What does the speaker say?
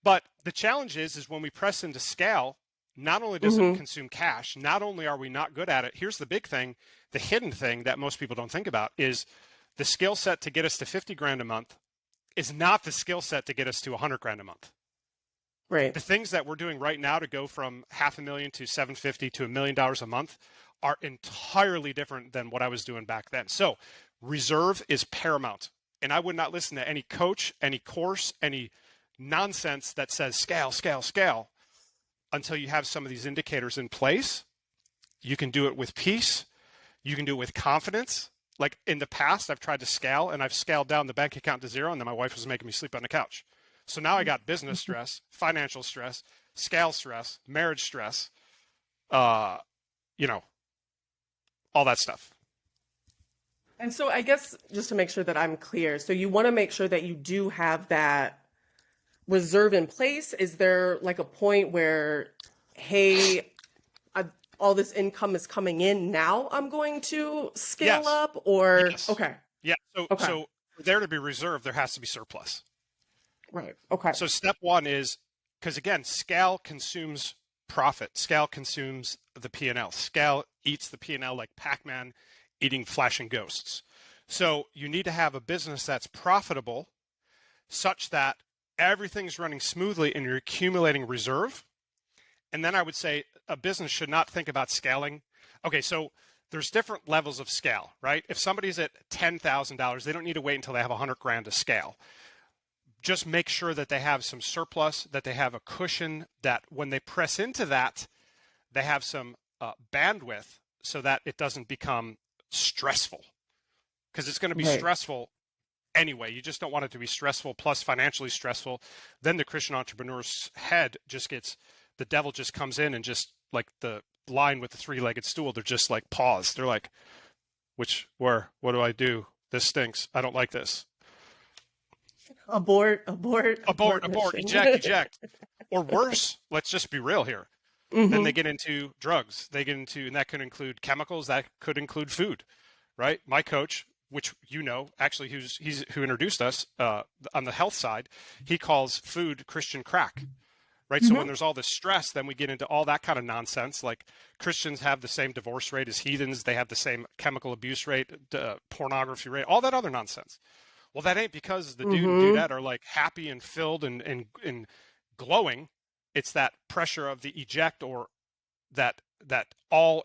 But the challenge is when we press into scale, not only does it consume cash, not only are we not good at it, here's the big thing, the hidden thing that most people don't think about is the skill set to get us to 50 grand a month is not the skill set to get us to 100 grand a month. Right. The things that we're doing right now to go from $500,000 to 750 to $1 million a month are entirely different than what I was doing back then. So reserve is paramount. And I would not listen to any coach, any course, any nonsense that says scale, scale, scale until you have some of these indicators in place. You can do it with peace. You can do it with confidence. Like in the past, I've tried to scale and I've scaled down the bank account to zero, and then my wife was making me sleep on the couch. So now I got business stress, financial stress, scale stress, marriage stress, you know, all that stuff. And so I guess just to make sure that I'm clear, so you want to make sure that you do have that reserve in place. Is there like a point where, hey, all this income is coming in, now I'm going to scale Yes. up, or Yes. okay, Yeah. okay, So for there to be reserve, there has to be surplus. right, okay, So step one is, because again, scale consumes profit. Scale consumes the P&L. Scale eats the P&L like Pac-Man eating flashing ghosts. So you need to have a business that's profitable such that everything's running smoothly and you're accumulating reserve. And then I would say a business should not think about scaling. Okay, so there's different levels of scale, right? If somebody's at $10,000, they don't need to wait until they have 100 grand to scale. Just make sure that they have some surplus, that they have a cushion, that when they press into that, they have some bandwidth so that it doesn't become stressful. Because it's going to be right. stressful anyway. You just don't want it to be stressful plus financially stressful. Then the Christian entrepreneur's head just gets, the devil just comes in and just like the line with the three-legged stool, they're just like paused. They're like, what do I do? This stinks. I don't like this. Abort, Abort, mission. eject. Or worse, let's just be real here. Then they Hmm. get into drugs. They get into, and that could include chemicals. That could include food, right? My coach, which you know, actually, he's who introduced us on the health side, he calls food Christian crack, right? So when Hmm. there's all this stress, then we get into all that kind of nonsense. Like Christians have the same divorce rate as heathens. They have the same chemical abuse rate, pornography rate, all that other nonsense. Well, that ain't because the dude and Hmm. dudette are like happy and filled and glowing. It's that pressure of the eject or that all